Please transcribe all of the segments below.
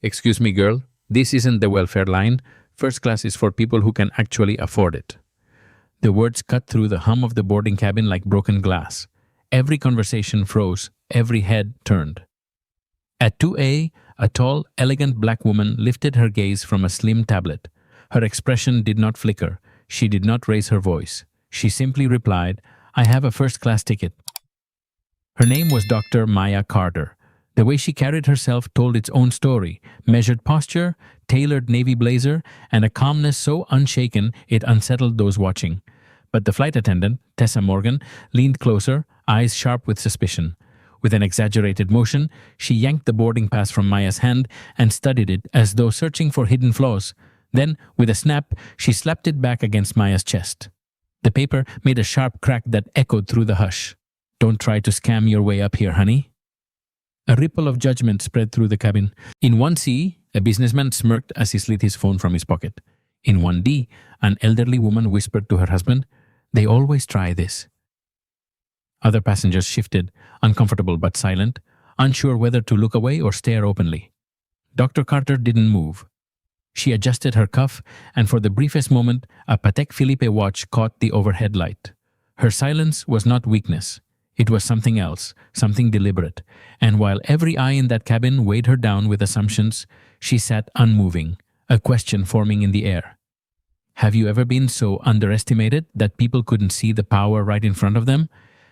Excuse me, girl, this isn't the welfare line. First class is for people who can actually afford it. The words cut through the hum of the boarding cabin like broken glass. Every conversation froze, every head turned. At 2A, a tall, elegant black woman lifted her gaze from a slim tablet. Her expression did not flicker. She did not raise her voice. She simply replied, "I have a first-class ticket." Her name was Dr. Maya Carter. The way she carried herself told its own story: measured posture, tailored navy blazer, and a calmness so unshaken it unsettled those watching. But the flight attendant, Tessa Morgan, leaned closer, eyes sharp with suspicion. With an exaggerated motion, she yanked the boarding pass from Maya's hand and studied it as though searching for hidden flaws. Then, with a snap, she slapped it back against Maya's chest. The paper made a sharp crack that echoed through the hush. "Don't try to scam your way up here, honey." A ripple of judgment spread through the cabin. In 1C, a businessman smirked as he slid his phone from his pocket. In 1D, an elderly woman whispered to her husband, "They always try this." Other passengers shifted, uncomfortable but silent, unsure whether to look away or stare openly. Dr. Carter didn't move. She adjusted her cuff, and for the briefest moment, a Patek Philippe watch caught the overhead light. Her silence was not weakness. It was something else, something deliberate. And while every eye in that cabin weighed her down with assumptions, she sat unmoving, a question forming in the air. Have you ever been so underestimated that people couldn't see the power right in front of them?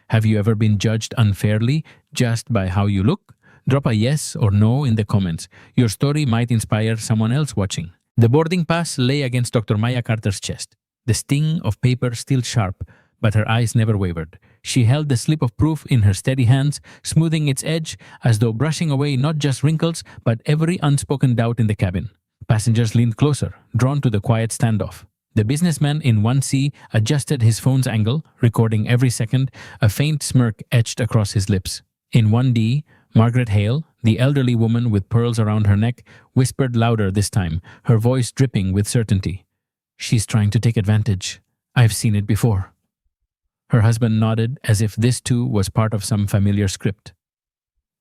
Have you ever been judged unfairly just by how you look? Drop a yes or no in the comments. Your story might inspire someone else watching. The boarding pass lay against Dr. Maya Carter's chest, the sting of paper still sharp, but her eyes never wavered. She held the slip of proof in her steady hands, smoothing its edge as though brushing away not just wrinkles, but every unspoken doubt in the cabin. Passengers leaned closer, drawn to the quiet standoff. The businessman in 1C adjusted his phone's angle, recording every second. A faint smirk etched across his lips. In 1D, Margaret Hale, the elderly woman with pearls around her neck, whispered louder this time, her voice dripping with certainty. "She's trying to take advantage. I've seen it before." Her husband nodded as if this too was part of some familiar script.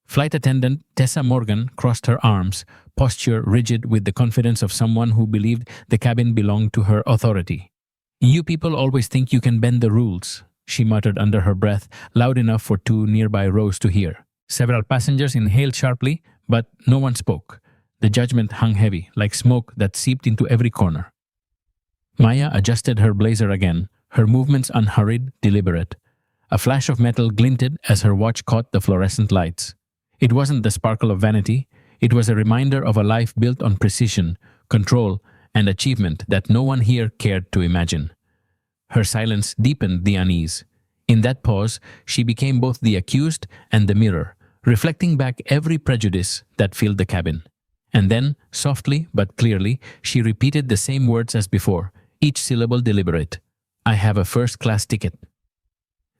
Flight attendant Tessa Morgan crossed her arms, posture rigid with the confidence of someone who believed the cabin belonged to her authority. "You people always think you can bend the rules," she muttered under her breath, loud enough for two nearby rows to hear. Several passengers inhaled sharply, but no one spoke. The judgment hung heavy, like smoke that seeped into every corner. Maya adjusted her blazer again, her movements unhurried, deliberate. A flash of metal glinted as her watch caught the fluorescent lights. It wasn't the sparkle of vanity. It was a reminder of a life built on precision, control, and achievement that no one here cared to imagine. Her silence deepened the unease. In that pause, she became both the accused and the mirror, reflecting back every prejudice that filled the cabin. And then, softly but clearly, she repeated the same words as before, each syllable deliberate. "I have a first-class ticket."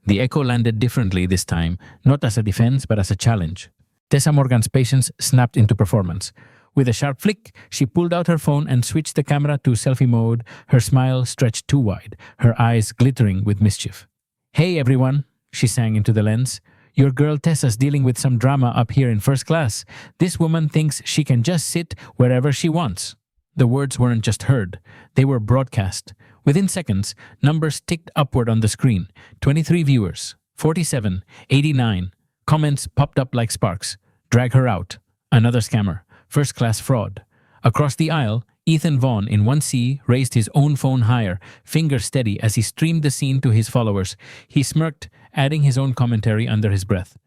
The echo landed differently this time, not as a defense but as a challenge. Tessa Morgan's patience snapped into performance. With a sharp flick, she pulled out her phone and switched the camera to selfie mode, her smile stretched too wide, her eyes glittering with mischief. "Hey everyone," she sang into the lens. "Your girl Tessa's dealing with some drama up here in first class. This woman thinks she can just sit wherever she wants." The words weren't just heard, they were broadcast. Within seconds, numbers ticked upward on the screen. 23 viewers, 47, 89. Comments popped up like sparks. "Drag her out. Another scammer. First-class fraud." Across the aisle, Ethan Vaughn in 1C raised his own phone higher, finger steady as he streamed the scene to his followers. He smirked, adding his own commentary under his breath.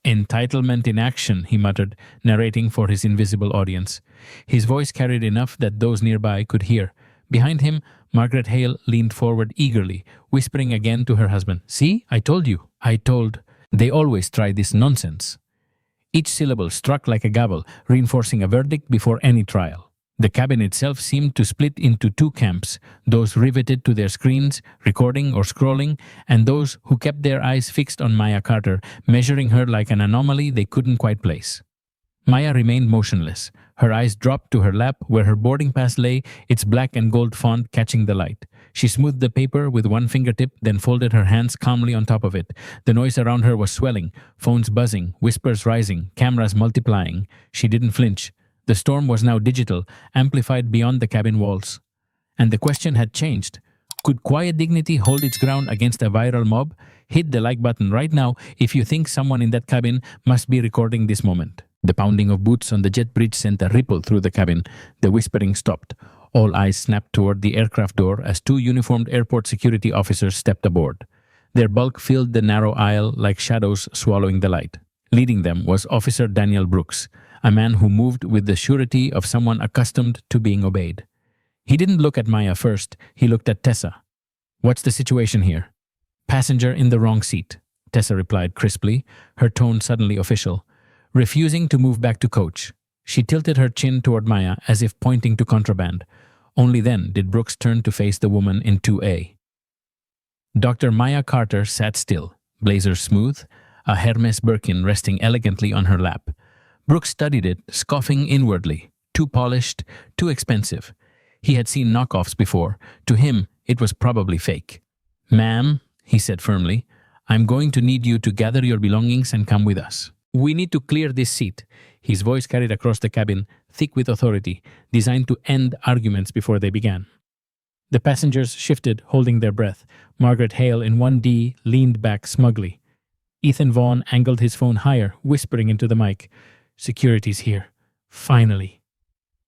"Entitlement in action," he muttered, narrating for his invisible audience. His voice carried enough that those nearby could hear. Behind him, Margaret Hale leaned forward eagerly, whispering again to her husband, "See, I told you. They always try this nonsense." Each syllable struck like a gavel, reinforcing a verdict before any trial. The cabin itself seemed to split into two camps, those riveted to their screens, recording or scrolling, and those who kept their eyes fixed on Maya Carter, measuring her like an anomaly they couldn't quite place. Maya remained motionless. Her eyes dropped to her lap where her boarding pass lay, its black and gold font catching the light. She smoothed the paper with one fingertip, then folded her hands calmly on top of it. The noise around her was swelling, phones buzzing, whispers rising, cameras multiplying. She didn't flinch. The storm was now digital, amplified beyond the cabin walls. And the question had changed. Could quiet dignity hold its ground against a viral mob? Hit the like button right now if you think someone in that cabin must be recording this moment. The pounding of boots on the jet bridge sent a ripple through the cabin. The whispering stopped. All eyes snapped toward the aircraft door as two uniformed airport security officers stepped aboard. Their bulk filled the narrow aisle like shadows swallowing the light. Leading them was Officer Daniel Brooks, a man who moved with the surety of someone accustomed to being obeyed. He didn't look at Maya first, he looked at Tessa. "What's the situation here?" "Passenger in the wrong seat," Tessa replied crisply, her tone suddenly official. Refusing to move back to coach, she tilted her chin toward Maya as if pointing to contraband. Only then did Brooks turn to face the woman in 2A. Dr. Maya Carter sat still, blazer smooth, a Hermes Birkin resting elegantly on her lap. Brooks studied it, scoffing inwardly. Too polished, too expensive. He had seen knockoffs before. To him, it was probably fake. "Ma'am," he said firmly, "I'm going to need you to gather your belongings and come with us. We need to clear this seat." His voice carried across the cabin, thick with authority, designed to end arguments before they began. The passengers shifted, holding their breath. Margaret Hale in 1D leaned back smugly. Ethan Vaughn angled his phone higher, whispering into the mic, "Security's here. Finally."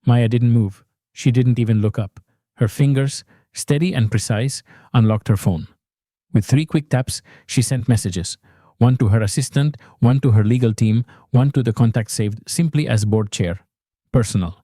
Maya didn't move. She didn't even look up. Her fingers, steady and precise, unlocked her phone. With 3 quick taps, she sent messages. One to her assistant, one to her legal team, one to the contact saved simply as board chair. Personal.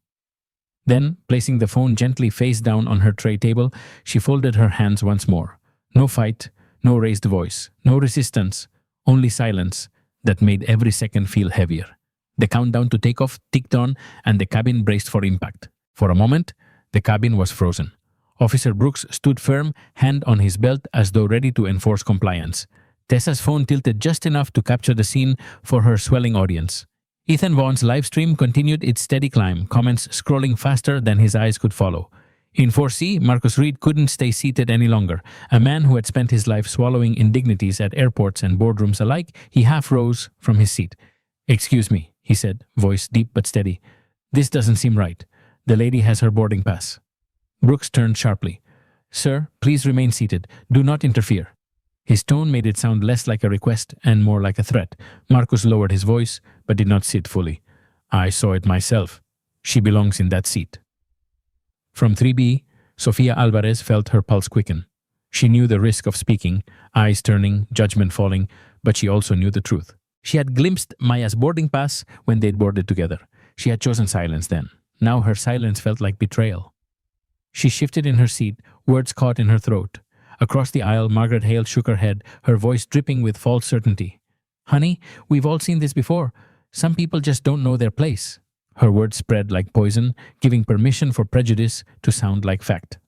Then, placing the phone gently face down on her tray table, she folded her hands once more. No fight, no raised voice, no resistance, only silence that made every second feel heavier. The countdown to takeoff ticked on, and the cabin braced for impact. For a moment, the cabin was frozen. Officer Brooks stood firm, hand on his belt as though ready to enforce compliance. Tessa's phone tilted just enough to capture the scene for her swelling audience. Ethan Vaughn's live stream continued its steady climb, comments scrolling faster than his eyes could follow. In 4C, Marcus Reed couldn't stay seated any longer. A man who had spent his life swallowing indignities at airports and boardrooms alike, he half rose from his seat. "Excuse me," he said, voice deep but steady. "This doesn't seem right. The lady has her boarding pass." Brooks turned sharply. "Sir, please remain seated. Do not interfere." His tone made it sound less like a request and more like a threat. Marcus lowered his voice, but did not sit fully. "I saw it myself. She belongs in that seat." From 3B, Sofia Alvarez felt her pulse quicken. She knew the risk of speaking, eyes turning, judgment falling, but she also knew the truth. She had glimpsed Maya's boarding pass when they'd boarded together. She had chosen silence then. Now her silence felt like betrayal. She shifted in her seat, words caught in her throat. Across the aisle, Margaret Hale shook her head, her voice dripping with false certainty. "Honey, we've all seen this before. Some people just don't know their place." Her words spread like poison, giving permission for prejudice to sound like fact.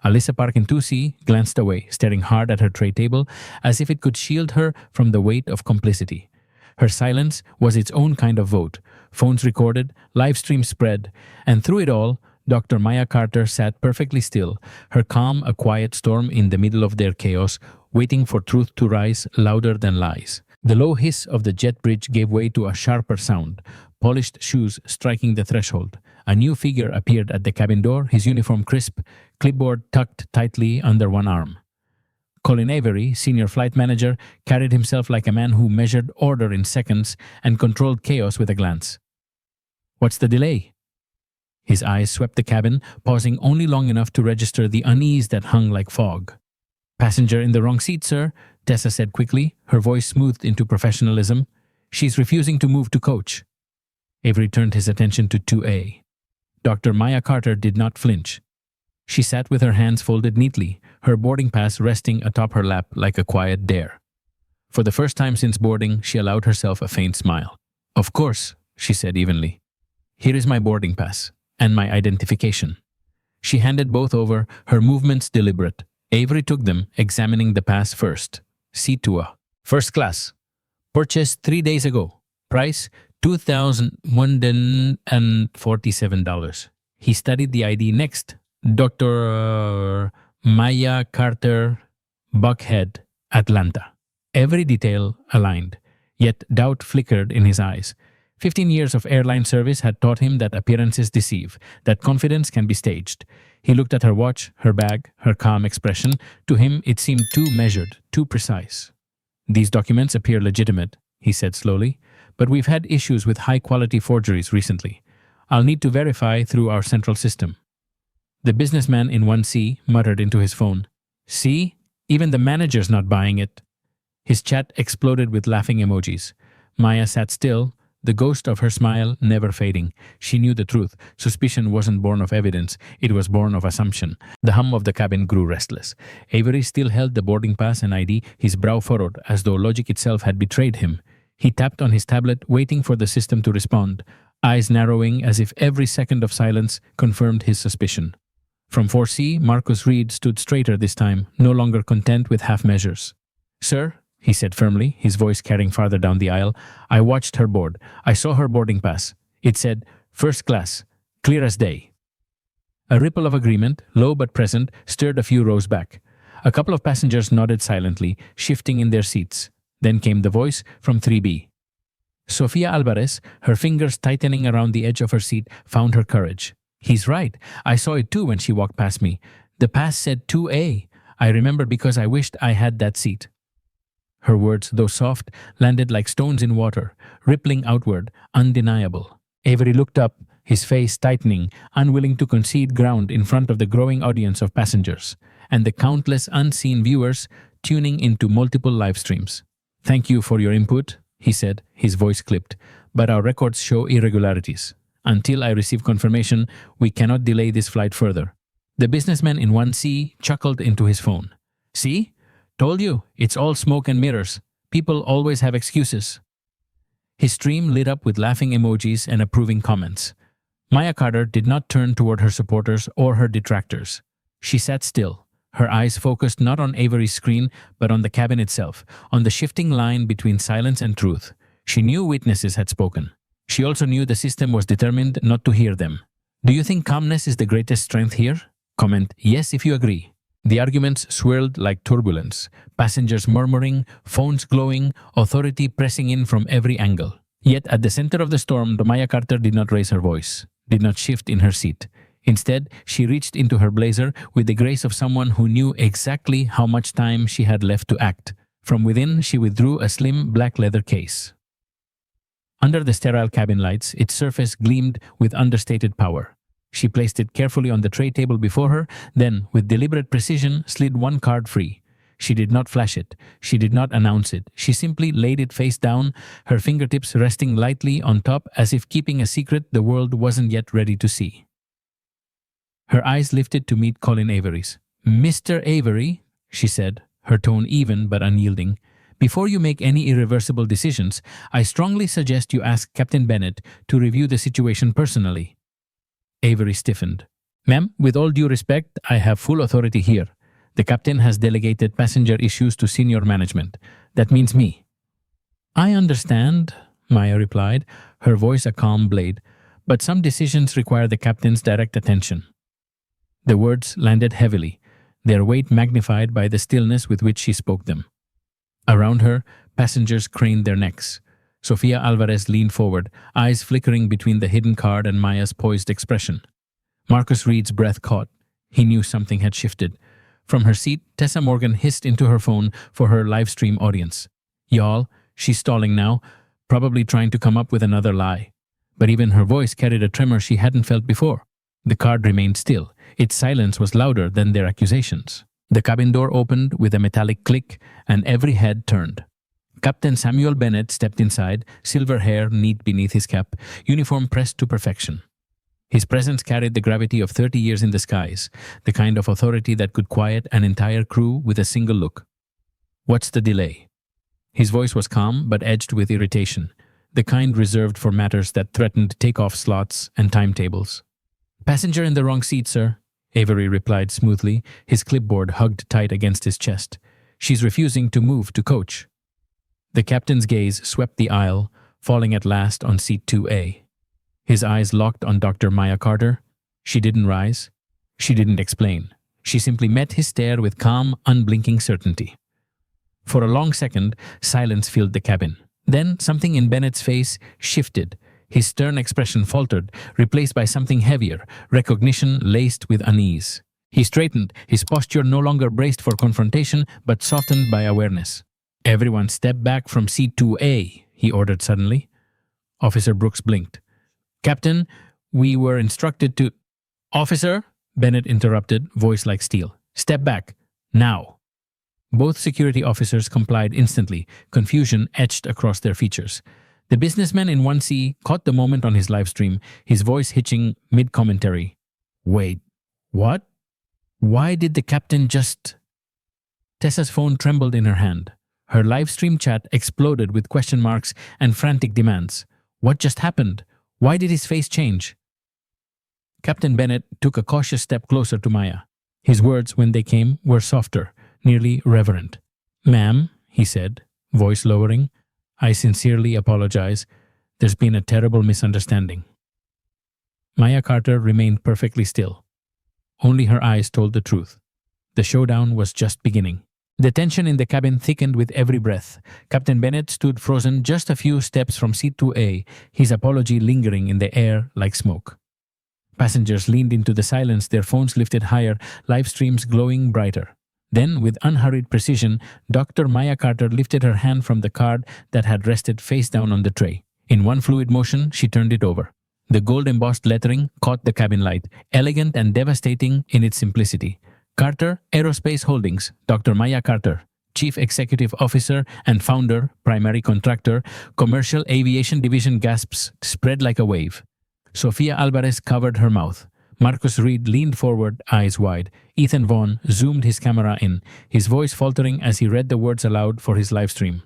Alyssa Park in 2C glanced away, staring hard at her tray table, as if it could shield her from the weight of complicity. Her silence was its own kind of vote. Phones recorded, live stream spread, and through it all, Dr. Maya Carter sat perfectly still, her calm a quiet storm in the middle of their chaos, waiting for truth to rise louder than lies. The low hiss of the jet bridge gave way to a sharper sound, polished shoes striking the threshold. A new figure appeared at the cabin door, his uniform crisp, clipboard tucked tightly under one arm. Colin Avery, senior flight manager, carried himself like a man who measured order in seconds and controlled chaos with a glance. "What's the delay?" His eyes swept the cabin, pausing only long enough to register the unease that hung like fog. "Passenger in the wrong seat, sir," Tessa said quickly, her voice smoothed into professionalism. "She's refusing to move to coach." Avery turned his attention to 2A. Dr. Maya Carter did not flinch. She sat with her hands folded neatly, her boarding pass resting atop her lap like a quiet dare. For the first time since boarding, she allowed herself a faint smile. "Of course," she said evenly. "Here is my boarding pass. And my identification." She handed both over, her movements deliberate. Avery took them, examining the pass first. Seat 2A. First class. Purchased 3 days ago. Price $2,147. He studied the ID next. Dr. Maya Carter, Buckhead, Atlanta. Every detail aligned, yet doubt flickered in his eyes. 15 years of airline service had taught him that appearances deceive, that confidence can be staged. He looked at her watch, her bag, her calm expression. To him, it seemed too measured, too precise. "These documents appear legitimate," he said slowly, "but we've had issues with high-quality forgeries recently. I'll need to verify through our central system." The businessman in 1C muttered into his phone, "See? Even the manager's not buying it." His chat exploded with laughing emojis. Maya sat still, the ghost of her smile never fading. She knew the truth. Suspicion wasn't born of evidence, it was born of assumption. The hum of the cabin grew restless. Avery still held the boarding pass and ID, his brow furrowed, as though logic itself had betrayed him. He tapped on his tablet, waiting for the system to respond, eyes narrowing as if every second of silence confirmed his suspicion. From 4C, Marcus Reed stood straighter this time, no longer content with half measures. "Sir," he said firmly, his voice carrying farther down the aisle, "I watched her board. I saw her boarding pass. It said, first class, clear as day." A ripple of agreement, low but present, stirred a few rows back. A couple of passengers nodded silently, shifting in their seats. Then came the voice from 3B. Sofia Alvarez, her fingers tightening around the edge of her seat, found her courage. "He's right. I saw it too when she walked past me. The pass said 2A. I remember because I wished I had that seat." Her words, though soft, landed like stones in water, rippling outward, undeniable. Avery looked up, his face tightening, unwilling to concede ground in front of the growing audience of passengers, and the countless unseen viewers tuning into multiple live streams. "Thank you for your input," he said, his voice clipped, "but our records show irregularities. Until I receive confirmation, we cannot delay this flight further." The businessman in 1C chuckled into his phone. "See? Told you, it's all smoke and mirrors. People always have excuses." His stream lit up with laughing emojis and approving comments. Maya Carter did not turn toward her supporters or her detractors. She sat still, her eyes focused not on Avery's screen, but on the cabin itself, on the shifting line between silence and truth. She knew witnesses had spoken. She also knew the system was determined not to hear them. "Do you think calmness is the greatest strength here? Comment yes if you agree." The arguments swirled like turbulence, passengers murmuring, phones glowing, authority pressing in from every angle. Yet at the center of the storm, Maya Carter did not raise her voice, did not shift in her seat. Instead, she reached into her blazer with the grace of someone who knew exactly how much time she had left to act. From within, she withdrew a slim black leather case. Under the sterile cabin lights, its surface gleamed with understated power. She placed it carefully on the tray table before her, then, with deliberate precision, slid one card free. She did not flash it. She did not announce it. She simply laid it face down, her fingertips resting lightly on top as if keeping a secret the world wasn't yet ready to see. Her eyes lifted to meet Colin Avery's. "Mr. Avery," she said, her tone even but unyielding, "before you make any irreversible decisions, I strongly suggest you ask Captain Bennett to review the situation personally." Avery stiffened. "Ma'am, with all due respect, I have full authority here. The captain has delegated passenger issues to senior management. That means me." "I understand," Maya replied, her voice a calm blade, "but some decisions require the captain's direct attention." The words landed heavily, their weight magnified by the stillness with which she spoke them. Around her, passengers craned their necks. Sofia Alvarez leaned forward, eyes flickering between the hidden card and Maya's poised expression. Marcus Reed's breath caught. He knew something had shifted. From her seat, Tessa Morgan hissed into her phone for her live stream audience. "Y'all, she's stalling now, probably trying to come up with another lie." But even her voice carried a tremor she hadn't felt before. The card remained still. Its silence was louder than their accusations. The cabin door opened with a metallic click, and every head turned. Captain Samuel Bennett stepped inside, silver hair neat beneath his cap, uniform pressed to perfection. His presence carried the gravity of 30 years in the skies, the kind of authority that could quiet an entire crew with a single look. "What's the delay?" His voice was calm but edged with irritation, the kind reserved for matters that threatened takeoff slots and timetables. "Passenger in the wrong seat, sir," Avery replied smoothly, his clipboard hugged tight against his chest. "She's refusing to move to coach." The captain's gaze swept the aisle, falling at last on seat 2A. His eyes locked on Dr. Maya Carter. She didn't rise. She didn't explain. She simply met his stare with calm, unblinking certainty. For a long second, silence filled the cabin. Then something in Bennett's face shifted. His stern expression faltered, replaced by something heavier, recognition laced with unease. He straightened, his posture no longer braced for confrontation, but softened by awareness. "Everyone step back from C2A, he ordered suddenly. Officer Brooks blinked. "Captain, we were instructed to—" "Officer," Bennett interrupted, voice like steel. "Step back. Now." Both security officers complied instantly, confusion etched across their features. The businessman in 1C caught the moment on his live stream, his voice hitching mid-commentary. "Wait, what? Why did the captain just—" Tessa's phone trembled in her hand. Her live stream chat exploded with question marks and frantic demands. What just happened? Why did his face change? Captain Bennett took a cautious step closer to Maya. His words, when they came, were softer, nearly reverent. "Ma'am," he said, voice lowering, "I sincerely apologize. There's been a terrible misunderstanding." Maya Carter remained perfectly still. Only her eyes told the truth. The showdown was just beginning. The tension in the cabin thickened with every breath. Captain Bennett stood frozen just a few steps from C2A, his apology lingering in the air like smoke. Passengers leaned into the silence, their phones lifted higher, live streams glowing brighter. Then, with unhurried precision, Dr. Maya Carter lifted her hand from the card that had rested face down on the tray. In one fluid motion, she turned it over. The gold-embossed lettering caught the cabin light, elegant and devastating in its simplicity. Carter Aerospace Holdings, Dr. Maya Carter, Chief Executive Officer and Founder, Primary Contractor, Commercial Aviation Division. Gasps spread like a wave. Sofia Alvarez covered her mouth. Marcus Reed leaned forward, eyes wide. Ethan Vaughn zoomed his camera in, his voice faltering as he read the words aloud for his live stream.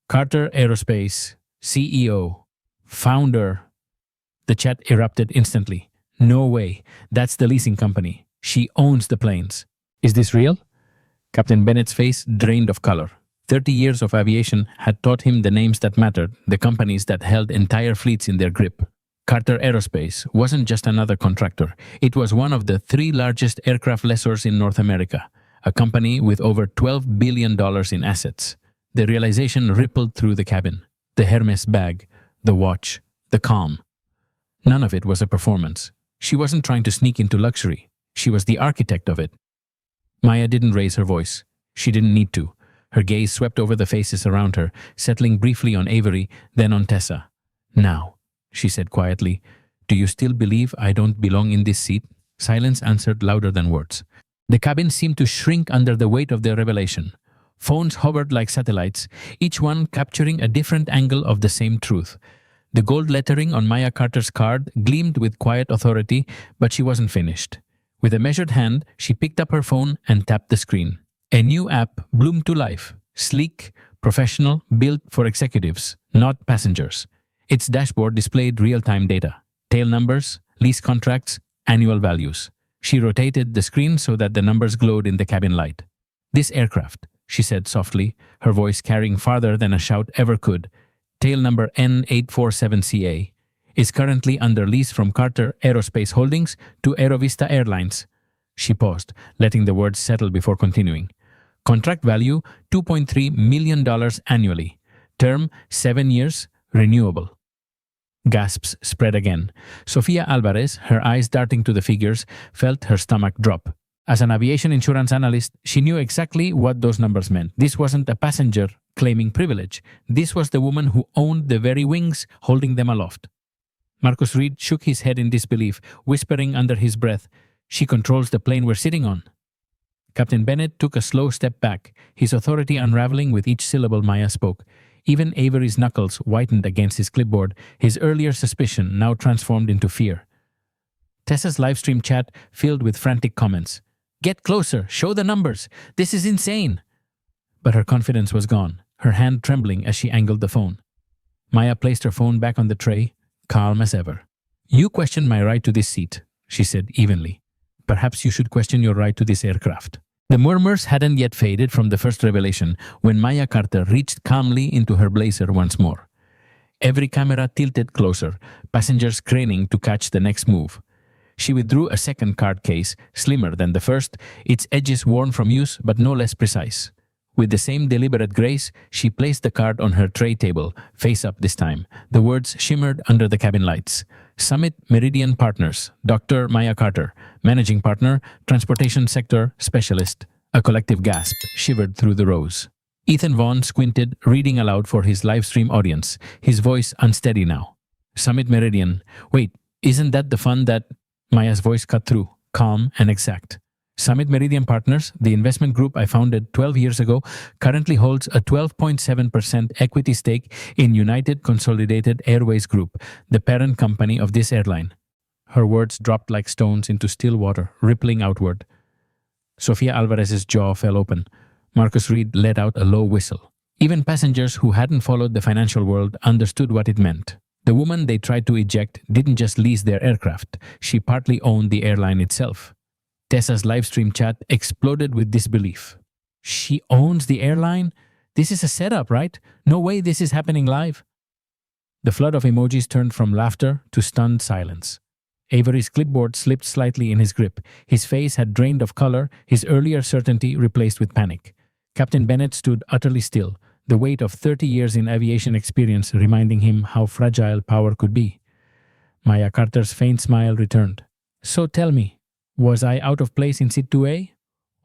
Carter Aerospace, CEO, Founder. The chat erupted instantly. "No way. That's the leasing company. She owns the planes." "Is this real?" Captain Bennett's face drained of color. 30 years of aviation had taught him the names that mattered, the companies that held entire fleets in their grip. Carter Aerospace wasn't just another contractor. It was one of the 3 largest aircraft lessors in North America, a company with over $12 billion in assets. The realization rippled through the cabin. The Hermes bag, the watch, the calm. None of it was a performance. She wasn't trying to sneak into luxury. She was the architect of it. Maya didn't raise her voice. She didn't need to. Her gaze swept over the faces around her, settling briefly on Avery, then on Tessa. "Now," she said quietly, "do you still believe I don't belong in this seat?" Silence answered louder than words. The cabin seemed to shrink under the weight of their revelation. Phones hovered like satellites, each one capturing a different angle of the same truth. The gold lettering on Maya Carter's card gleamed with quiet authority, but she wasn't finished. With a measured hand, she picked up her phone and tapped the screen. A new app bloomed to life, sleek, professional, built for executives, not passengers. Its dashboard displayed real-time data, tail numbers, lease contracts, annual values. She rotated the screen so that the numbers glowed in the cabin light. "This aircraft," she said softly, her voice carrying farther than a shout ever could, tail number N847CA, is currently under lease from Carter Aerospace Holdings to Aerovista Airlines. She paused, letting the words settle before continuing. Contract value $2.3 million annually. Term 7 years, renewable. Gasps spread again. Sofia Alvarez, her eyes darting to the figures, felt her stomach drop. As an aviation insurance analyst, she knew exactly what those numbers meant. This wasn't a passenger claiming privilege. This was the woman who owned the very wings holding them aloft. Marcus Reed shook his head in disbelief, whispering under his breath, "She controls the plane we're sitting on." Captain Bennett took a slow step back, his authority unraveling with each syllable Maya spoke. Even Avery's knuckles whitened against his clipboard, his earlier suspicion now transformed into fear. Tessa's livestream chat filled with frantic comments. "Get closer, show the numbers, this is insane." But her confidence was gone, her hand trembling as she angled the phone. Maya placed her phone back on the tray, calm as ever. "You questioned my right to this seat," she said evenly. "Perhaps you should question your right to this aircraft." The murmurs hadn't yet faded from the first revelation when Maya Carter reached calmly into her blazer once more. Every camera tilted closer, passengers craning to catch the next move. She withdrew a second card case, slimmer than the first, its edges worn from use but no less precise. With the same deliberate grace, she placed the card on her tray table, face up this time. The words shimmered under the cabin lights. Summit Meridian Partners, Dr. Maya Carter, Managing Partner, Transportation Sector Specialist. A collective gasp shivered through the rows. Ethan Vaughn squinted, reading aloud for his live stream audience, his voice unsteady now. Summit Meridian. Wait, isn't that the fund that... Maya's voice cut through, calm and exact. Summit Meridian Partners, the investment group I founded 12 years ago, currently holds a 12.7% equity stake in United Consolidated Airways Group, the parent company of this airline. Her words dropped like stones into still water, rippling outward. Sofia Alvarez's jaw fell open. Marcus Reed let out a low whistle. Even passengers who hadn't followed the financial world understood what it meant. The woman they tried to eject didn't just lease their aircraft, she partly owned the airline itself. Tessa's livestream chat exploded with disbelief. She owns the airline? This is a setup, right? No way this is happening live. The flood of emojis turned from laughter to stunned silence. Avery's clipboard slipped slightly in his grip. His face had drained of color, his earlier certainty replaced with panic. Captain Bennett stood utterly still, the weight of 30 years in aviation experience reminding him how fragile power could be. Maya Carter's faint smile returned. So tell me, was I out of place in Seat 2A?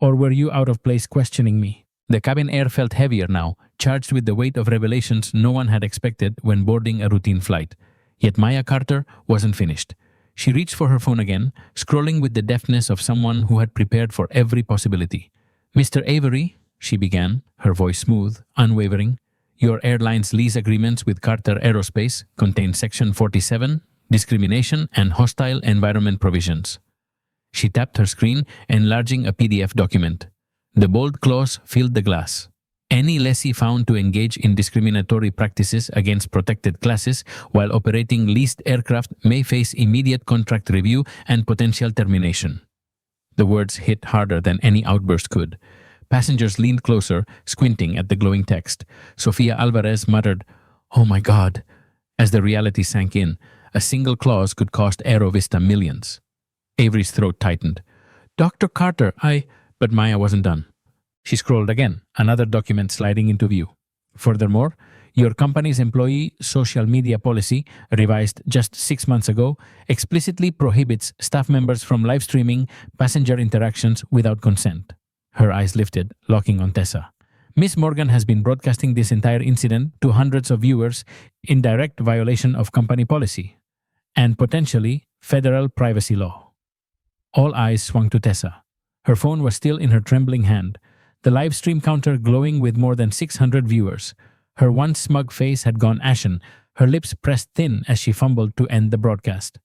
Or were you out of place questioning me? The cabin air felt heavier now, charged with the weight of revelations no one had expected when boarding a routine flight. Yet Maya Carter wasn't finished. She reached for her phone again, scrolling with the deftness of someone who had prepared for every possibility. Mr. Avery, she began, her voice smooth, unwavering, your airline's lease agreements with Carter Aerospace contain Section 47, discrimination and hostile environment provisions. She tapped her screen, enlarging a PDF document. The bold clause filled the glass. Any lessee found to engage in discriminatory practices against protected classes while operating leased aircraft may face immediate contract review and potential termination. The words hit harder than any outburst could. Passengers leaned closer, squinting at the glowing text. Sofia Alvarez muttered, "Oh my God," as the reality sank in. A single clause could cost Aerovista millions. Avery's throat tightened. "Dr. Carter, But Maya wasn't done. She scrolled again, another document sliding into view. Furthermore, your company's employee social media policy, revised just 6 months ago, explicitly prohibits staff members from live streaming passenger interactions without consent. Her eyes lifted, locking on Tessa. Miss Morgan has been broadcasting this entire incident to hundreds of viewers in direct violation of company policy and potentially federal privacy law. All eyes swung to Tessa. Her phone was still in her trembling hand, the live stream counter glowing with more than 600 viewers. Her once smug face had gone ashen, her lips pressed thin as she fumbled to end the broadcast.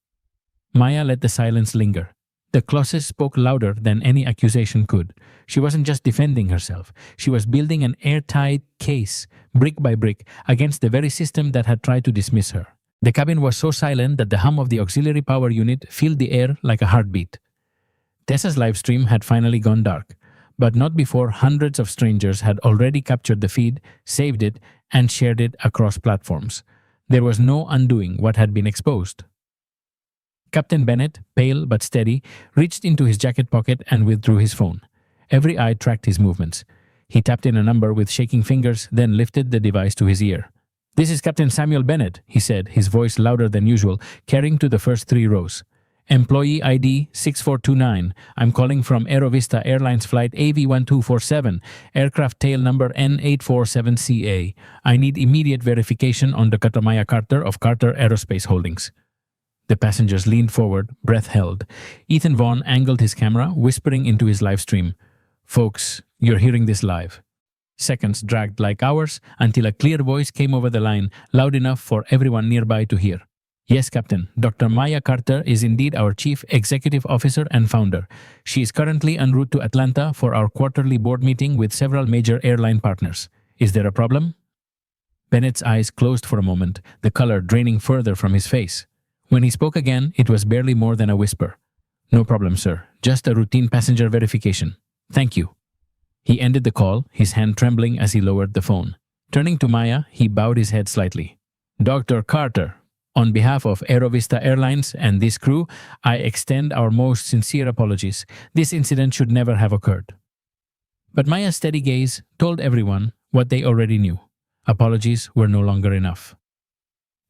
Maya let the silence linger. The clauses spoke louder than any accusation could. She wasn't just defending herself. She was building an airtight case, brick by brick, against the very system that had tried to dismiss her. The cabin was so silent that the hum of the auxiliary power unit filled the air like a heartbeat. Tessa's live stream had finally gone dark, but not before hundreds of strangers had already captured the feed, saved it, and shared it across platforms. There was no undoing what had been exposed. Captain Bennett, pale but steady, reached into his jacket pocket and withdrew his phone. Every eye tracked his movements. He tapped in a number with shaking fingers, then lifted the device to his ear. "This is Captain Samuel Bennett," he said, his voice louder than usual, carrying to the first 3 rows. "Employee ID 6429. I'm calling from Aerovista Airlines Flight AV1247, aircraft tail number N847CA. I need immediate verification on Dr. Maya Carter of Carter Aerospace Holdings." The passengers leaned forward, breath held. Ethan Vaughn angled his camera, whispering into his live stream. "Folks, you're hearing this live." Seconds dragged like hours until a clear voice came over the line, loud enough for everyone nearby to hear. "Yes, Captain. Dr. Maya Carter is indeed our Chief Executive Officer and founder. She is currently en route to Atlanta for our quarterly board meeting with several major airline partners. Is there a problem?" Bennett's eyes closed for a moment, the color draining further from his face. When he spoke again, it was barely more than a whisper. "No problem, sir. Just a routine passenger verification. Thank you." He ended the call, his hand trembling as he lowered the phone. Turning to Maya, he bowed his head slightly. "Dr. Carter, on behalf of Aerovista Airlines and this crew, I extend our most sincere apologies. This incident should never have occurred." But Maya's steady gaze told everyone what they already knew. Apologies were no longer enough.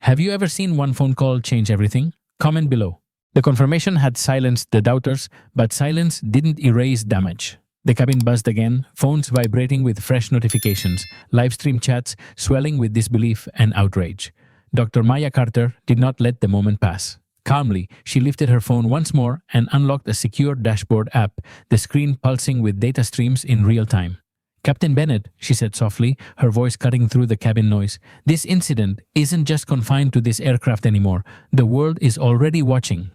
Have you ever seen one phone call change everything? Comment below. The confirmation had silenced the doubters, but silence didn't erase damage. The cabin buzzed again, phones vibrating with fresh notifications, live stream chats swelling with disbelief and outrage. Dr. Maya Carter did not let the moment pass. Calmly, she lifted her phone once more and unlocked a secure dashboard app, the screen pulsing with data streams in real time. Captain Bennett, she said softly, her voice cutting through the cabin noise, this incident isn't just confined to this aircraft anymore. The world is already watching.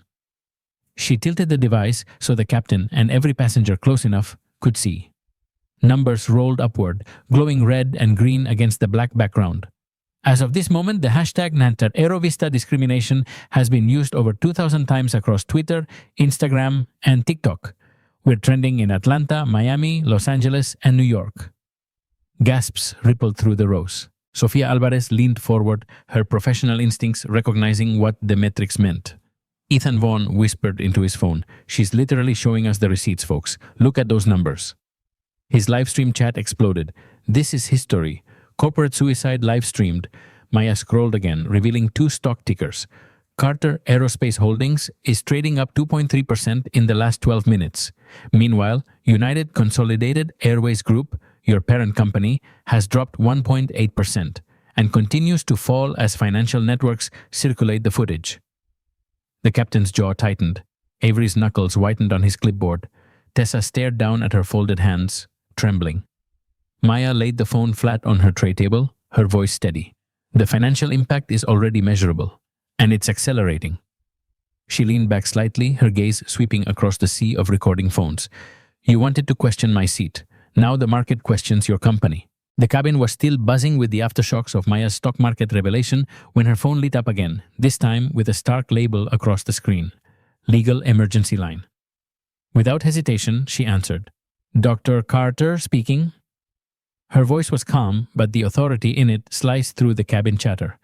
She tilted the device so the captain and every passenger close enough could see. Numbers rolled upward, glowing red and green against the black background. As of this moment, the hashtag #Aerovista discrimination has been used over 2,000 times across Twitter, Instagram, and TikTok. We're trending in Atlanta, Miami, Los Angeles, and New York. Gasps rippled through the rows. Sofia Alvarez leaned forward, her professional instincts recognizing what the metrics meant. Ethan Vaughn whispered into his phone, "She's literally showing us the receipts, folks. Look at those numbers." His livestream chat exploded. "This is history. Corporate suicide live-streamed." Maya scrolled again, revealing two stock tickers. Carter Aerospace Holdings is trading up 2.3% in the last 12 minutes. Meanwhile, United Consolidated Airways Group, your parent company, has dropped 1.8% and continues to fall as financial networks circulate the footage. The captain's jaw tightened. Avery's knuckles whitened on his clipboard. Tessa stared down at her folded hands, trembling. Maya laid the phone flat on her tray table, her voice steady. "The financial impact is already measurable, and it's accelerating." She leaned back slightly, her gaze sweeping across the sea of recording phones. "You wanted to question my seat. Now the market questions your company." The cabin was still buzzing with the aftershocks of Maya's stock market revelation when her phone lit up again, this time with a stark label across the screen. Legal emergency line. Without hesitation, she answered. "Dr. Carter speaking." Her voice was calm, but the authority in it sliced through the cabin chatter.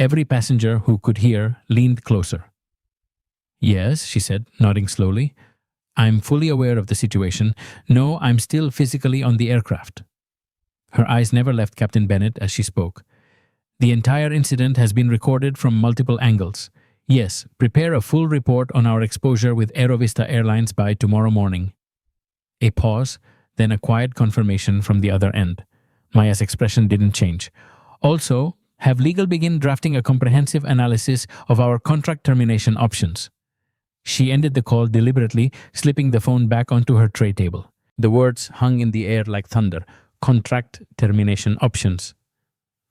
Every passenger who could hear leaned closer. "Yes," she said, nodding slowly. "I'm fully aware of the situation. No, I'm still physically on the aircraft." Her eyes never left Captain Bennett as she spoke. "The entire incident has been recorded from multiple angles. Yes, prepare a full report on our exposure with Aerovista Airlines by tomorrow morning." A pause, then a quiet confirmation from the other end. Maya's expression didn't change. "Also, have legal begin drafting a comprehensive analysis of our contract termination options." She ended the call deliberately, slipping the phone back onto her tray table. The words hung in the air like thunder. Contract termination options.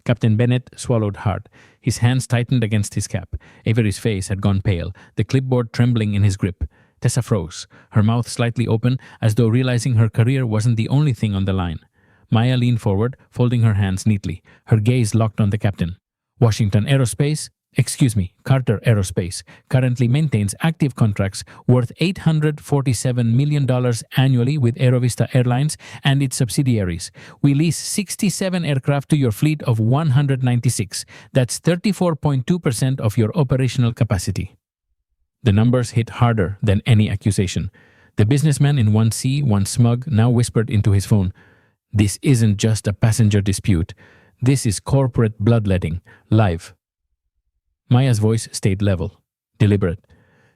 Captain Bennett swallowed hard. His hands tightened against his cap. Avery's face had gone pale, the clipboard trembling in his grip. Tessa froze, her mouth slightly open, as though realizing her career wasn't the only thing on the line. Maya leaned forward, folding her hands neatly, her gaze locked on the captain. Carter Aerospace currently maintains active contracts worth $847 million annually with Aerovista Airlines and its subsidiaries. We lease 67 aircraft to your fleet of 196. That's 34.2% of your operational capacity. The numbers hit harder than any accusation. The businessman in 1C, one smug, now whispered into his phone, "This isn't just a passenger dispute. This is corporate bloodletting, live." Maya's voice stayed level, deliberate.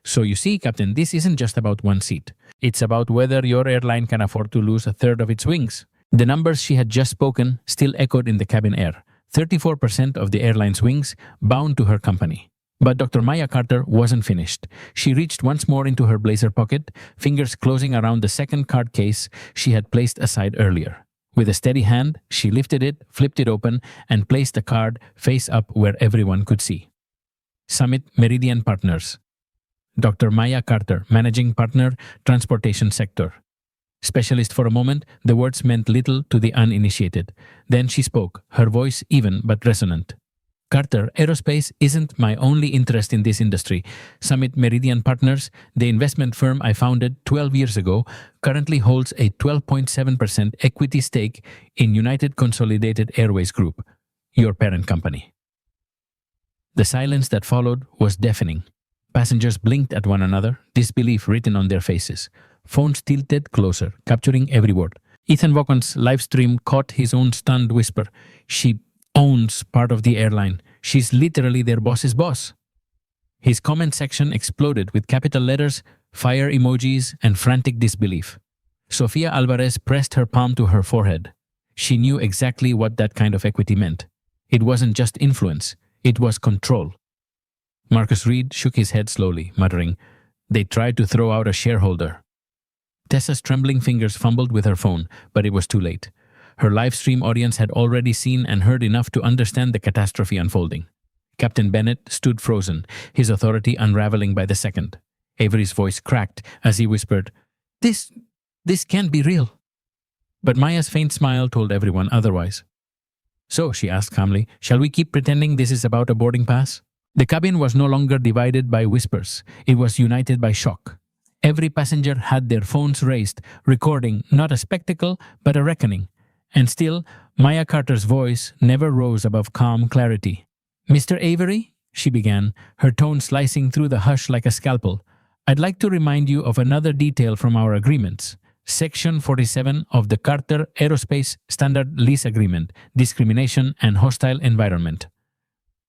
"So you see, Captain, this isn't just about one seat. It's about whether your airline can afford to lose a third of its wings." The numbers she had just spoken still echoed in the cabin air. 34% of the airline's wings bound to her company. But Dr. Maya Carter wasn't finished. She reached once more into her blazer pocket, fingers closing around the second card case she had placed aside earlier. With a steady hand, she lifted it, flipped it open, and placed the card face up where everyone could see. Summit Meridian Partners. Dr. Maya Carter, Managing Partner, Transportation Sector. Specialist for a moment, the words meant little to the uninitiated. Then she spoke, her voice even but resonant. "Carter Aerospace isn't my only interest in this industry. Summit Meridian Partners, the investment firm I founded 12 years ago, currently holds a 12.7% equity stake in United Consolidated Airways Group, your parent company." The silence that followed was deafening. Passengers blinked at one another, disbelief written on their faces. Phones tilted closer, capturing every word. Ethan Vaughan's live stream caught his own stunned whisper. She owns part of the airline. She's literally their boss's boss. His comment section exploded with capital letters, fire emojis, and frantic disbelief. Sofia Alvarez pressed her palm to her forehead. She knew exactly what that kind of equity meant. It wasn't just influence, it was control. Marcus Reed shook his head slowly, muttering, "They tried to throw out a shareholder." Tessa's trembling fingers fumbled with her phone, but it was too late. Her live stream audience had already seen and heard enough to understand the catastrophe unfolding. Captain Bennett stood frozen, his authority unraveling by the second. Avery's voice cracked as he whispered, This can't be real." But Maya's faint smile told everyone otherwise. "So," she asked calmly, "shall we keep pretending this is about a boarding pass?" The cabin was no longer divided by whispers. It was united by shock. Every passenger had their phones raised, recording not a spectacle, but a reckoning. And still, Maya Carter's voice never rose above calm clarity. "Mr. Avery," she began, her tone slicing through the hush like a scalpel, "I'd like to remind you of another detail from our agreements. Section 47 of the Carter Aerospace Standard Lease Agreement, Discrimination and Hostile Environment."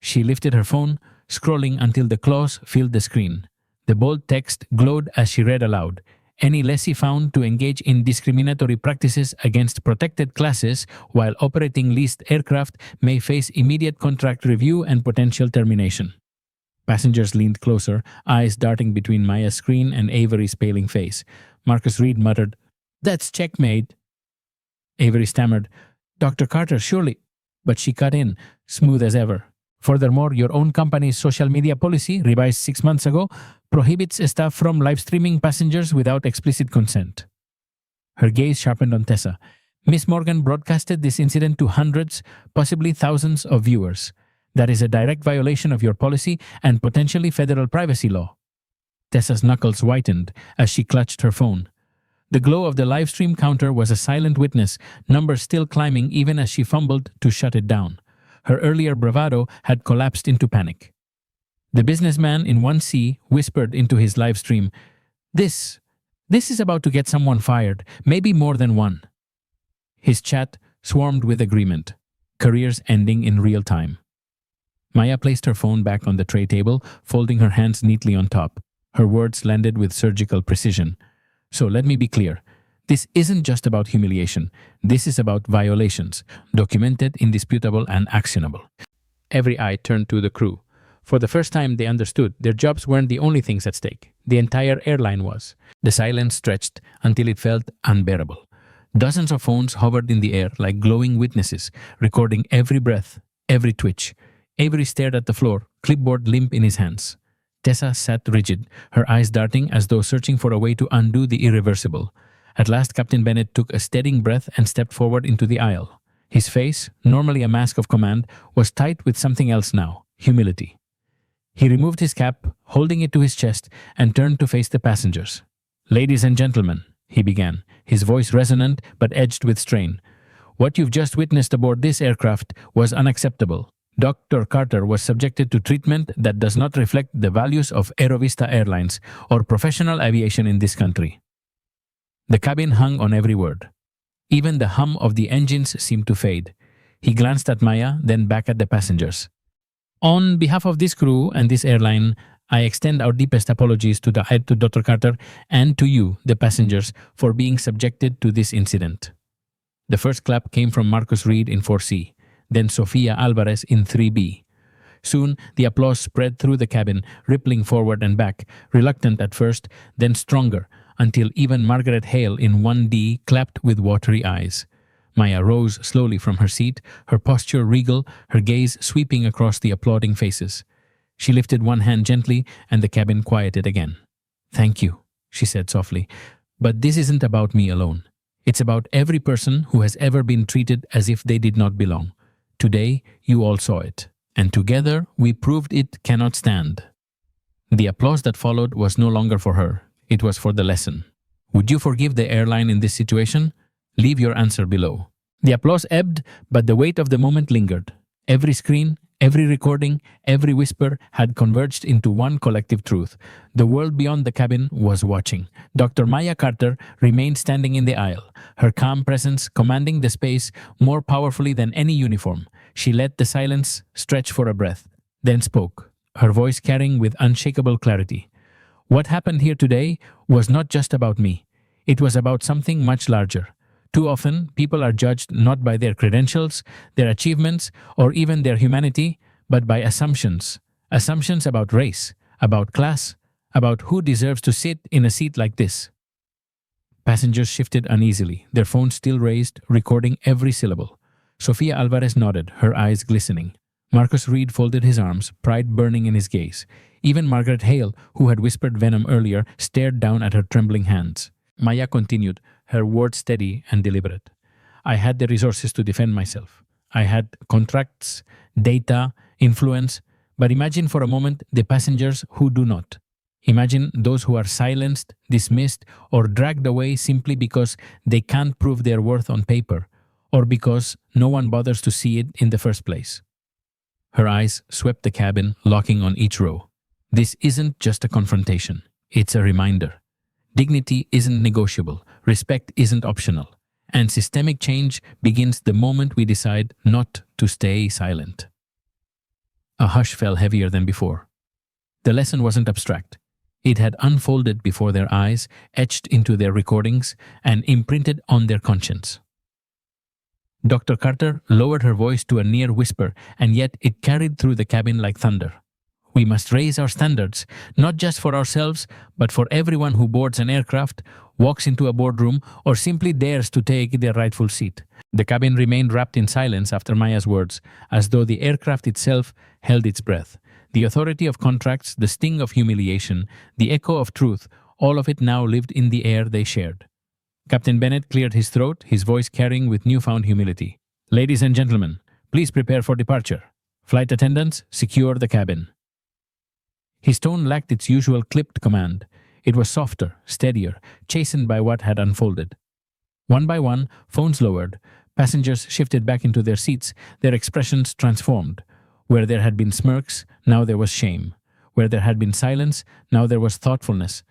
She lifted her phone, scrolling until the clause filled the screen. The bold text glowed as she read aloud. "Any lessee found to engage in discriminatory practices against protected classes while operating leased aircraft may face immediate contract review and potential termination." Passengers leaned closer, eyes darting between Maya's screen and Avery's paling face. Marcus Reed muttered, "That's checkmate." Avery stammered, "Dr. Carter, surely—" But she cut in, smooth as ever. "Furthermore, your own company's social media policy, revised 6 months ago, prohibits staff from live streaming passengers without explicit consent." Her gaze sharpened on Tessa. "Miss Morgan broadcasted this incident to hundreds, possibly thousands of viewers. That is a direct violation of your policy and potentially federal privacy law." Tessa's knuckles whitened as she clutched her phone. The glow of the live stream counter was a silent witness, numbers still climbing even as she fumbled to shut it down. Her earlier bravado had collapsed into panic. The businessman in 1C whispered into his live stream, This is about to get someone fired, maybe more than one." His chat swarmed with agreement, careers ending in real time. Maya placed her phone back on the tray table, folding her hands neatly on top. Her words landed with surgical precision. "So let me be clear. This isn't just about humiliation. This is about violations, documented, indisputable, and actionable." Every eye turned to the crew. For the first time, they understood their jobs weren't the only things at stake. The entire airline was. The silence stretched until it felt unbearable. Dozens of phones hovered in the air like glowing witnesses, recording every breath, every twitch. Avery stared at the floor, clipboard limp in his hands. Tessa sat rigid, her eyes darting as though searching for a way to undo the irreversible. At last, Captain Bennett took a steadying breath and stepped forward into the aisle. His face, normally a mask of command, was tight with something else now, humility. He removed his cap, holding it to his chest, and turned to face the passengers. "Ladies and gentlemen," he began, his voice resonant but edged with strain. "What you've just witnessed aboard this aircraft was unacceptable. Dr. Carter was subjected to treatment that does not reflect the values of Aerovista Airlines or professional aviation in this country." The cabin hung on every word. Even the hum of the engines seemed to fade. He glanced at Maya, then back at the passengers. "On behalf of this crew and this airline, I extend our deepest apologies to Dr. Carter and to you, the passengers, for being subjected to this incident." The first clap came from Marcus Reed in 4C, then Sofia Alvarez in 3B. Soon, the applause spread through the cabin, rippling forward and back, reluctant at first, then stronger, until even Margaret Hale in 1D clapped with watery eyes. Maya rose slowly from her seat, her posture regal, her gaze sweeping across the applauding faces. She lifted one hand gently, and the cabin quieted again. "Thank you," she said softly. "But this isn't about me alone. It's about every person who has ever been treated as if they did not belong. Today, you all saw it. And together, we proved it cannot stand." The applause that followed was no longer for her. It was for the lesson. Would you forgive the airline in this situation? Leave your answer below. The applause ebbed, but the weight of the moment lingered. Every screen, Every recording, every whisper had converged into one collective truth. The world beyond the cabin was watching. Dr. Maya Carter remained standing in the aisle, her calm presence commanding the space more powerfully than any uniform. She let the silence stretch for a breath, then spoke, her voice carrying with unshakable clarity. What happened here today was not just about me. It was about something much larger. Too often, people are judged not by their credentials, their achievements, or even their humanity, but by assumptions. Assumptions about race, about class, about who deserves to sit in a seat like this. Passengers shifted uneasily, their phones still raised, recording every syllable. Sofia Alvarez nodded, her eyes glistening. Marcus Reed folded his arms, pride burning in his gaze. Even Margaret Hale, who had whispered venom earlier, stared down at her trembling hands. Maya continued, her words steady and deliberate. I had the resources to defend myself. I had contracts, data, influence, but imagine for a moment the passengers who do not. Imagine those who are silenced, dismissed, or dragged away simply because they can't prove their worth on paper, or because no one bothers to see it in the first place. Her eyes swept the cabin, locking on each row. This isn't just a confrontation. It's a reminder. Dignity isn't negotiable, respect isn't optional, and systemic change begins the moment we decide not to stay silent. A hush fell heavier than before. The lesson wasn't abstract. It had unfolded before their eyes, etched into their recordings, and imprinted on their conscience. Dr. Carter lowered her voice to a near whisper, and yet it carried through the cabin like thunder. We must raise our standards, not just for ourselves, but for everyone who boards an aircraft, walks into a boardroom, or simply dares to take their rightful seat. The cabin remained wrapped in silence after Maya's words, as though the aircraft itself held its breath. The authority of contracts, the sting of humiliation, the echo of truth, all of it now lived in the air they shared. Captain Bennett cleared his throat, his voice carrying with newfound humility. Ladies and gentlemen, please prepare for departure. Flight attendants, secure the cabin. His tone lacked its usual clipped command. It was softer, steadier, chastened by what had unfolded. One by one, phones lowered. Passengers shifted back into their seats, their expressions transformed. Where there had been smirks, now there was shame. Where there had been silence, now there was thoughtfulness.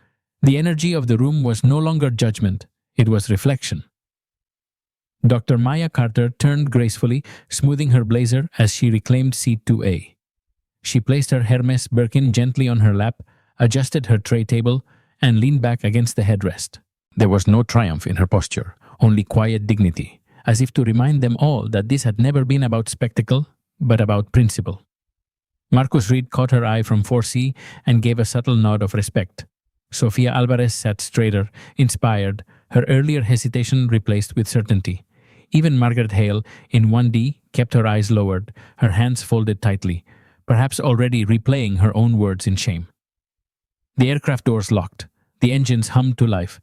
The energy of the room was no longer judgment, it was reflection. Dr. Maya Carter turned gracefully, smoothing her blazer as she reclaimed seat 2A. She placed her Hermes Birkin gently on her lap, adjusted her tray table, and leaned back against the headrest. There was no triumph in her posture, only quiet dignity, as if to remind them all that this had never been about spectacle, but about principle. Marcus Reed caught her eye from 4C and gave a subtle nod of respect. Sofia Alvarez sat straighter, inspired, her earlier hesitation replaced with certainty. Even Margaret Hale, in 1D, kept her eyes lowered, her hands folded tightly, perhaps already replaying her own words in shame. The aircraft doors locked. The engines hummed to life.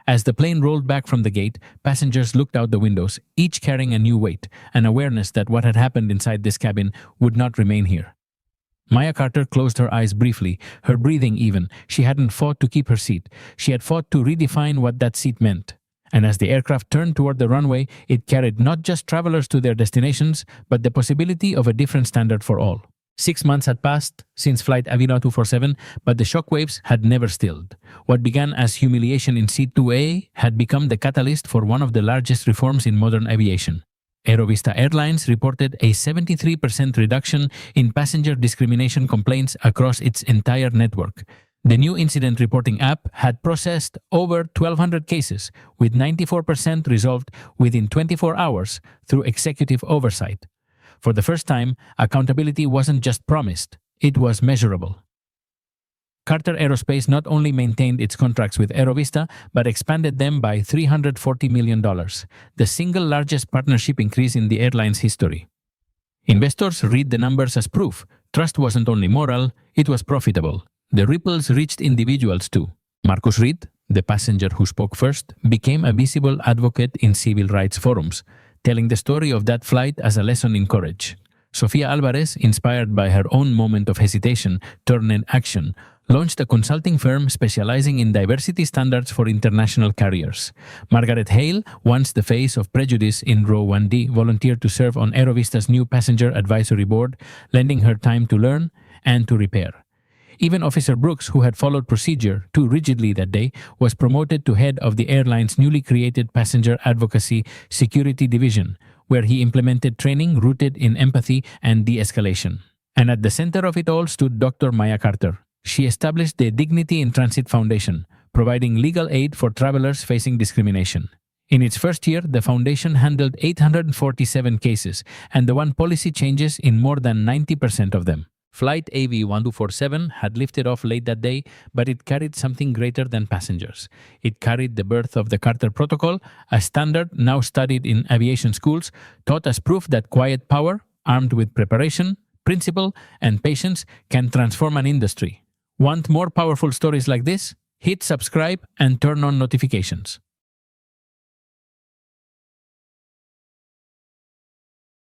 As the plane rolled back from the gate, passengers looked out the windows, each carrying a new weight, an awareness that what had happened inside this cabin would not remain here. Maya Carter closed her eyes briefly, her breathing even. She hadn't fought to keep her seat. She had fought to redefine what that seat meant. And as the aircraft turned toward the runway, it carried not just travelers to their destinations, but the possibility of a different standard for all. 6 months had passed since Flight Avina 247, but the shockwaves had never stilled. What began as humiliation in Seat 2A had become the catalyst for one of the largest reforms in modern aviation. Aerovista Airlines reported a 73% reduction in passenger discrimination complaints across its entire network. The new incident reporting app had processed over 1,200 cases, with 94% resolved within 24 hours through executive oversight. For the first time, accountability wasn't just promised, it was measurable. Carter Aerospace not only maintained its contracts with Aerovista, but expanded them by $340 million, the single largest partnership increase in the airline's history. Investors read the numbers as proof. Trust wasn't only moral, it was profitable. The ripples reached individuals too. Marcus Reed, the passenger who spoke first, became a visible advocate in civil rights forums, telling the story of that flight as a lesson in courage. Sofia Alvarez, inspired by her own moment of hesitation, turned in action, launched a consulting firm specializing in diversity standards for international carriers. Margaret Hale, once the face of prejudice in Row 1D, volunteered to serve on Aerovista's new passenger advisory board, lending her time to learn and to repair. Even Officer Brooks, who had followed procedure too rigidly that day, was promoted to head of the airline's newly created Passenger Advocacy Security Division, where he implemented training rooted in empathy and de-escalation. And at the center of it all stood Dr. Maya Carter. She established the Dignity in Transit Foundation, providing legal aid for travelers facing discrimination. In its first year, the foundation handled 847 cases and won policy changes in more than 90% of them. Flight AV1247 had lifted off late that day, but it carried something greater than passengers. It carried the birth of the Carter Protocol, a standard now studied in aviation schools, taught as proof that quiet power, armed with preparation, principle, and patience, can transform an industry. Want more powerful stories like this? Hit subscribe and turn on notifications.